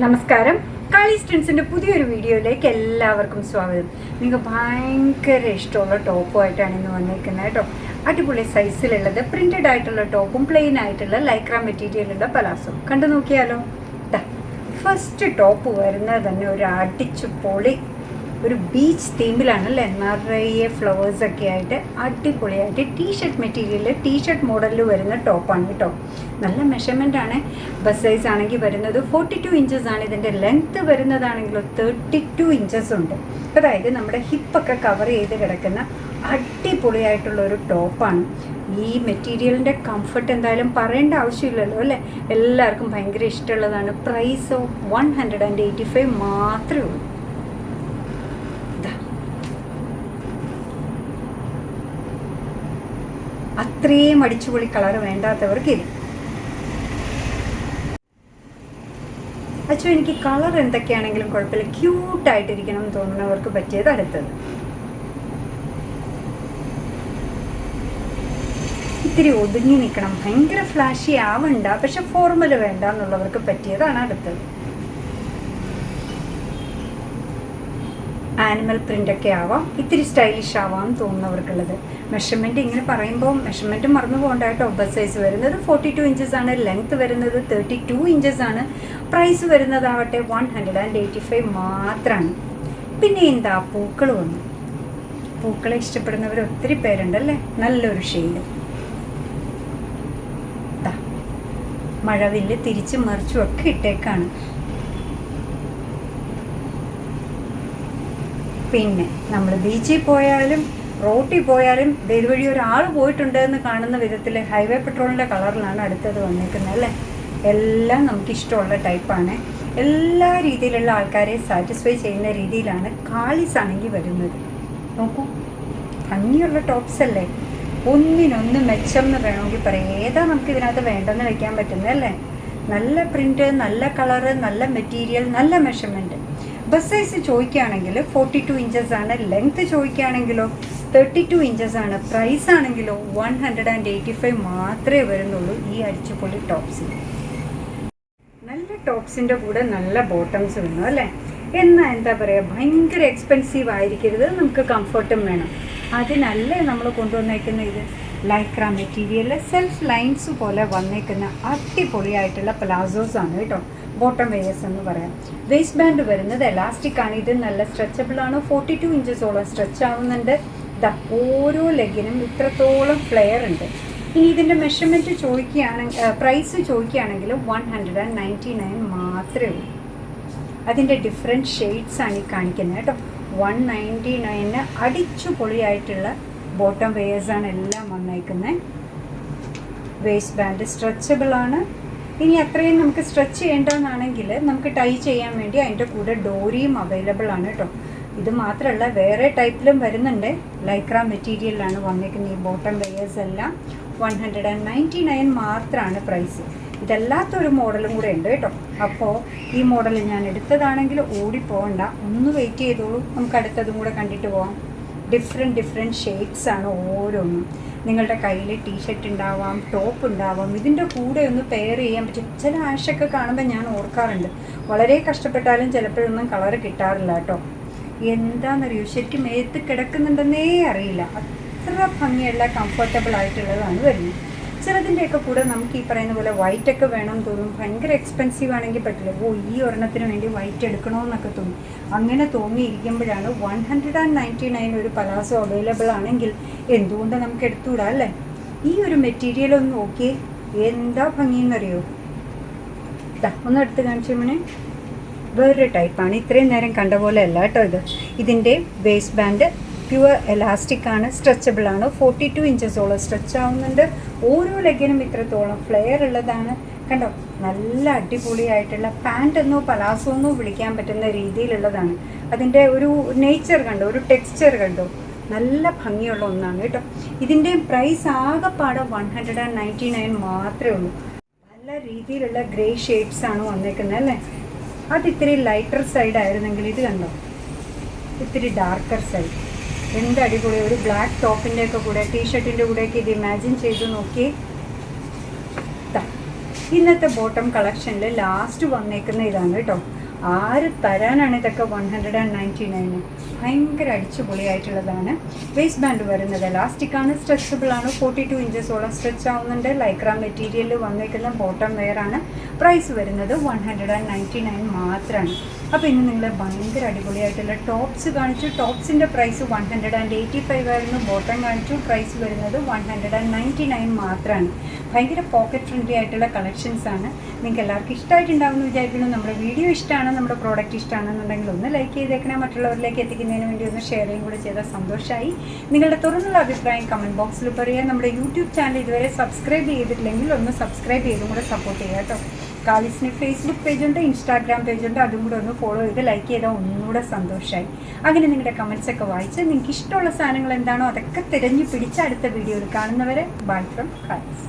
നമസ്കാരം. കാളി സ്ട്രിൻസിൻ്റെ പുതിയൊരു വീഡിയോയിലേക്ക് എല്ലാവർക്കും സ്വാഗതം. നിങ്ങൾക്ക് ഭയങ്കര ഇഷ്ടമുള്ള ടോപ്പുമായിട്ടാണ് ഇന്ന് വന്നിരിക്കുന്നത് കേട്ടോ. അടിപൊളി സൈസിലുള്ളത് പ്രിൻറ്റഡ് ആയിട്ടുള്ള ടോപ്പും പ്ലെയിൻ ആയിട്ടുള്ള ലൈക്ര മെറ്റീരിയലുള്ള പലാസോ കണ്ടു നോക്കിയാലോ. ഫസ്റ്റ് ടോപ്പ് വരുന്നത് തന്നെ ഒരു അടിച്ചു പൊളി ഒരു ബീച്ച് തീമിലാണ് അല്ലേ. നിറയെ ഫ്ലവേഴ്സൊക്കെ ആയിട്ട് അടിപൊളിയായിട്ട് ടീഷർട്ട് മെറ്റീരിയൽ ടീഷർട്ട് മോഡലിൽ വരുന്ന ടോപ്പാണ് കേട്ടോ. നല്ല മെഷർമെൻ്റ് ആണ്. ബസ് സൈസ് ആണെങ്കിൽ വരുന്നത് 42 ഇഞ്ചസ് ആണ്. ഇതിൻ്റെ ലെങ്ത്ത് വരുന്നതാണെങ്കിലോ 32 ഇഞ്ചസ് ഉണ്ട്. അതായത് നമ്മുടെ ഹിപ്പൊക്കെ കവർ ചെയ്ത് കിടക്കുന്ന അടിപൊളിയായിട്ടുള്ള ഒരു ടോപ്പാണ്. ഈ മെറ്റീരിയലിൻ്റെ കംഫർട്ട് എന്തായാലും പറയേണ്ട ആവശ്യമില്ലല്ലോ അല്ലേ. എല്ലാവർക്കും ഭയങ്കര ഇഷ്ടമുള്ളതാണ്. പ്രൈസ് 185 മാത്രമേ ഉള്ളൂ. അത്രയും അടിച്ചുപൊളി കളർ വേണ്ടാത്തവർക്ക് ഇത്. അച്ഛൻ എനിക്ക് കളർ എന്തൊക്കെയാണെങ്കിലും കുഴപ്പമില്ല, ക്യൂട്ടായിട്ടിരിക്കണം എന്ന് തോന്നുന്നവർക്ക് പറ്റിയത് അടുത്തത്. ഇത്തിരി ഒതുങ്ങി നിൽക്കണം, ഭയങ്കര ഫ്ലാഷി ആവണ്ട, പക്ഷെ ഫോർമൽ വേണ്ട എന്നുള്ളവർക്ക് പറ്റിയതാണ് അടുത്തത്. ആനിമൽ പ്രിൻ്റൊക്കെ ആവാം, ഇത്തിരി സ്റ്റൈലിഷ് ആവാം തോന്നുന്നവർക്കുള്ളത്. മെഷർമെൻറ്റ് ഇങ്ങനെ പറയുമ്പോൾ മെഷർമെൻറ്റ് മറന്നു പോകണ്ട കേട്ടോ. ബസ് സൈസ് വരുന്നത് 42 ഇഞ്ചസ് ആണ്. ലെങ്ത്ത് വരുന്നത് 32 ഇഞ്ചസ് ആണ്. പ്രൈസ് വരുന്നതാവട്ടെ 185 മാത്രമാണ്. പിന്നെ എന്താ പൂക്കൾ വന്നു. പൂക്കളെ ഇഷ്ടപ്പെടുന്നവർ ഒത്തിരി പേരുണ്ടല്ലേ. നല്ലൊരു ഷെയ്ഡ്. മഴവില്ല് തിരിച്ചും മറിച്ചും ഒക്കെ ഇട്ടേക്കാണ്. പിന്നെ നമ്മൾ ബീച്ചിൽ പോയാലും റോട്ടിൽ പോയാലും ഇതുവഴി ഒരാൾ പോയിട്ടുണ്ട് എന്ന് കാണുന്ന വിധത്തിൽ ഹൈവേ പെട്രോളിൻ്റെ കളറിലാണ് അടുത്തത് വന്നിരിക്കുന്നത് അല്ലേ. എല്ലാം നമുക്കിഷ്ടമുള്ള ടൈപ്പാണ്. എല്ലാ രീതിയിലുള്ള ആൾക്കാരെ സാറ്റിസ്ഫൈ ചെയ്യുന്ന രീതിയിലാണ് കാളിസ് ആണെങ്കിൽ വരുന്നത്. നോക്കൂ, ഭംഗിയുള്ള ടോപ്സ് അല്ലേ. ഒന്നിനൊന്ന് മെച്ചം എന്ന് വേണമെങ്കിൽ പറയാം. ഏതാ നമുക്ക് ഇതിനകത്ത് വേണ്ടെന്ന് വെക്കാൻ പറ്റുന്നത് അല്ലേ. നല്ല പ്രിൻറ്റ്, നല്ല കളറ്, നല്ല മെറ്റീരിയൽ, നല്ല മെഷർമെൻറ്റ്. ബസ് സൈസ് ചോദിക്കുകയാണെങ്കിൽ 42 ഇഞ്ചസ് ആണ്. ലെങ്ത്ത് ചോദിക്കുകയാണെങ്കിലോ 32 ഇഞ്ചസ് ആണ്. പ്രൈസ് ആണെങ്കിലോ 185 മാത്രമേ വരുന്നുള്ളൂ ഈ അടിച്ചുപൊളി ടോപ്സിൽ. നല്ല ടോപ്സിൻ്റെ കൂടെ നല്ല ബോട്ടംസ് വേണം അല്ലേ. എന്നാൽ എന്താ പറയുക, ഭയങ്കര എക്സ്പെൻസീവ് ആയിരിക്കരുത്, നമുക്ക് കംഫർട്ടും വേണം. അതിനല്ലേ നമ്മൾ കൊണ്ടുവന്നേക്കുന്ന ഇത് ലൈക്ര മെറ്റീരിയൽ സെൽഫ് ലൈൻസ് പോലെ വന്നേക്കുന്ന അടിപൊളിയായിട്ടുള്ള പ്ലാസോസ് ആണ് കേട്ടോ. ബോട്ടം വെയേഴ്സ് എന്ന് പറയാം. വേസ്റ്റ് ബാൻഡ് വരുന്നത് എലാസ്റ്റിക് ആണ്. ഇത് നല്ല സ്ട്രെച്ചബിൾ ആണ്. 42 ഇഞ്ചസോളം സ്ട്രെച്ച് ആവുന്നുണ്ട്. ഓരോ ലെഗിനും ഇത്രത്തോളം ഫ്ലെയർ ഉണ്ട്. ഇനി ഇതിൻ്റെ മെഷർമെൻറ്റ് ചോദിക്കുകയാണെങ്കിൽ പ്രൈസ് ചോദിക്കുകയാണെങ്കിൽ 199 മാത്രമേ ഉള്ളൂ. അതിൻ്റെ ഡിഫറെൻറ്റ് ഷെയ്ഡ്സ് ആണ് ഈ കാണിക്കുന്നത് കേട്ടോ. 199 അടിച്ചു പൊളിയായിട്ടുള്ള ബോട്ടം വെയേഴ്സാണ് എല്ലാം വന്നേക്കുന്നത്. വേസ്റ്റ് ബാൻഡ് സ്ട്രെച്ചബിൾ ആണ്. ഇനി അത്രയും നമുക്ക് സ്ട്രെച്ച് ചെയ്യേണ്ടതെന്നാണെങ്കിൽ നമുക്ക് ടൈ ചെയ്യാൻ വേണ്ടി അതിൻ്റെ കൂടെ ഡോറിയും അവൈലബിൾ ആണ് കേട്ടോ. ഇത് മാത്രമല്ല വേറെ ടൈപ്പിലും വരുന്നുണ്ട്. ലൈക്ര മെറ്റീരിയലിലാണ് വന്നിരിക്കുന്നത് ഈ ബോട്ടം വെയേഴ്സ് എല്ലാം. 199 മാത്രമാണ് പ്രൈസ്. ഇതല്ലാത്തൊരു മോഡലും കൂടെ ഉണ്ട് കേട്ടോ. അപ്പോൾ ഈ മോഡൽ ഞാൻ എടുത്തതാണെങ്കിൽ ഓടിപ്പോകണ്ട, ഒന്ന് വെയിറ്റ് ചെയ്തോളൂ, നമുക്ക് അടുത്തതും കൂടെ കണ്ടിട്ട് പോകാം. ഡിഫറെൻറ്റ് ഷെയ്ഡ്സ് ആണ് ഓരോന്നും. നിങ്ങളുടെ കയ്യിൽ ടീഷർട്ട് ഉണ്ടാവാം, ടോപ്പ് ഉണ്ടാവാം, ഇതിൻ്റെ കൂടെ ഒന്ന് പെയർ ചെയ്യാൻ പറ്റും. ചില ആഷൊക്കെ കാണുമ്പോൾ ഞാൻ ഓർക്കാറുണ്ട്, വളരെ കഷ്ടപ്പെട്ടാലും ചിലപ്പോഴൊന്നും കളറ് കിട്ടാറില്ല കേട്ടോ. എന്താണെന്നറിയോ, ശരിക്കും മേത്ത് കിടക്കുന്നുണ്ടെന്നേ അറിയില്ല. അത്ര ഭംഗിയുള്ള കംഫർട്ടബിൾ ആയിട്ടുള്ളതാണ് വരുന്നത്. ചിലതിൻ്റെയൊക്കെ കൂടെ നമുക്ക് ഈ പറയുന്ന പോലെ വൈറ്റൊക്കെ വേണം തോന്നും. ഭയങ്കര എക്സ്പെൻസീവ് ആണെങ്കിൽ പറ്റില്ല. ഈ ഒരെണ്ണത്തിന് വേണ്ടി വൈറ്റ് എടുക്കണമെന്നൊക്കെ തോന്നും. അങ്ങനെ തോന്നിയിരിക്കുമ്പോഴാണ് 199 ഒരു പലാസോ അവൈലബിൾ ആണെങ്കിൽ എന്തുകൊണ്ട് നമുക്ക് എടുത്തുകൂടാ അല്ലേ. ഈ ഒരു മെറ്റീരിയൽ ഒന്ന് നോക്കിയേ, എന്താ ഭംഗിയെന്നറിയോ. ഒന്ന് എടുത്ത് കാണിച്ചു മോനെ. വേറൊരു ടൈപ്പാണ്. ഇത്രയും നേരം കണ്ട പോലെ അല്ല കേട്ടോ. ഇതിൻ്റെ വേസ്റ്റ് ബാൻഡ് പ്യുവർ എലാസ്റ്റിക് ആണ്, സ്ട്രെച്ചബിൾ ആണ്. 42 ഇഞ്ചസോളം സ്ട്രെച്ച് ആവുന്നുണ്ട്. ഓരോ ലെഗിനും ഇത്രത്തോളം ഫ്ലെയർ ഉള്ളതാണ് കണ്ടോ. നല്ല അടിപൊളിയായിട്ടുള്ള പാൻറ് എന്നോ പലാസോ എന്നോ വിളിക്കാൻ പറ്റുന്ന രീതിയിലുള്ളതാണ്. അതിൻ്റെ ഒരു നേച്ചർ കണ്ടോ, ഒരു ടെക്സ്ചർ കണ്ടോ, നല്ല ഭംഗിയുള്ള ഒന്നാണ് കേട്ടോ. ഇതിൻ്റെ പ്രൈസ് ആകെപ്പാടെ 199 മാത്രമേ ഉള്ളൂ. നല്ല രീതിയിലുള്ള ഗ്രേ ഷെയ്ഡ്സ് ആണ് വന്നേക്കുന്നത് അല്ലേ. അതിത്തിരി ലൈറ്റർ സൈഡ് ആയിരുന്നെങ്കിൽ ഇത് കണ്ടോ, ഇത്തിരി ഡാർക്കർ സൈഡ്. എന്ത് അടിപൊളി. ഒരു ബ്ലാക്ക് ടോപ്പിൻ്റെ ഒക്കെ കൂടെ ടീഷർട്ടിൻ്റെ കൂടെയൊക്കെ ഇത് ഇമാജിൻ ചെയ്ത് നോക്കി. ഇന്നത്തെ ബോട്ടം കളക്ഷനിൽ ലാസ്റ്റ് വന്നേക്കുന്ന ഇതാണ് കേട്ടോ. ആര് തരാനാണ് ഇതൊക്കെ? 199. ഭയങ്കര അടിച്ചുപൊളിയായിട്ടുള്ളതാണ്. വേസ്റ്റ് ബാൻഡ് വരുന്നത് എലാസ്റ്റിക്കാണ്, സ്ട്രെച്ചബിൾ ആണ്. 42 ഇഞ്ചസോളം സ്ട്രെച്ച് ആവുന്നുണ്ട്. ലൈക്ര മെറ്റീരിയലിൽ വന്നേക്കുന്ന ബോട്ടം വെയർ ആണ്. പ്രൈസ് വരുന്നത് 199 മാത്രമാണ്. അപ്പോൾ ഇന്ന് നിങ്ങൾ ഭയങ്കര അടിപൊളിയായിട്ടുള്ള ടോപ്സ് കാണിച്ചു. ടോപ്സിൻ്റെ പ്രൈസ് 185 ആയിരുന്നു. ബോട്ടം കാണിച്ചു. പ്രൈസ് വരുന്നത് 199 മാത്രമാണ്. ഭയങ്കര പോക്കറ്റ് ഫ്രണ്ട്ലി ആയിട്ടുള്ള കളക്ഷൻസ് ആണ്. നിങ്ങൾക്ക് എല്ലാവർക്കും ഇഷ്ടമായിട്ടുണ്ടാവുമെന്ന് വിചാരിക്കുന്നു. നമ്മുടെ വീഡിയോ ഇഷ്ടമാണ്, നമ്മുടെ പ്രോഡക്റ്റ് ഇഷ്ടമാണെന്നുണ്ടെങ്കിൽ ഒന്ന് ലൈക്ക് ചെയ്തേക്കണേ. മറ്റുള്ളവരിലേക്ക് എത്തിക്കുന്നതിന് വേണ്ടി ഒന്ന് ഷെയർ ചെയ്യും കൂടെ ചെയ്താൽ സന്തോഷമായി. നിങ്ങളുടെ തുറന്നുള്ള അഭിപ്രായം കമൻറ്റ് ബോക്സിൽ പറയുക. നമ്മുടെ യൂട്യൂബ് ചാനൽ ഇതുവരെ സബ്സ്ക്രൈബ് ചെയ്തിട്ടില്ലെങ്കിൽ ഒന്ന് സബ്സ്ക്രൈബ് ചെയ്തും കൂടെ സപ്പോർട്ട് ചെയ്യുക കേട്ടോ. കാലിസിന് ഫേസ്ബുക്ക് പേജുണ്ട്, ഇൻസ്റ്റാഗ്രാം പേജുണ്ട്. അതും കൂടെ ഒന്ന് ഫോളോ ചെയ്ത് ലൈക്ക് ചെയ്താൽ ഒന്നുകൂടെ സന്തോഷമായി. അങ്ങനെ നിങ്ങളുടെ കമൻറ്റ്സൊക്കെ വായിച്ച് നിങ്ങൾക്ക് ഇഷ്ടമുള്ള സാധനങ്ങൾ എന്താണോ അതൊക്കെ തിരഞ്ഞു പിടിച്ച് അടുത്ത വീഡിയോയിൽ കാണുന്നവരെ ബൈ ഫ്രം കാലിസ്.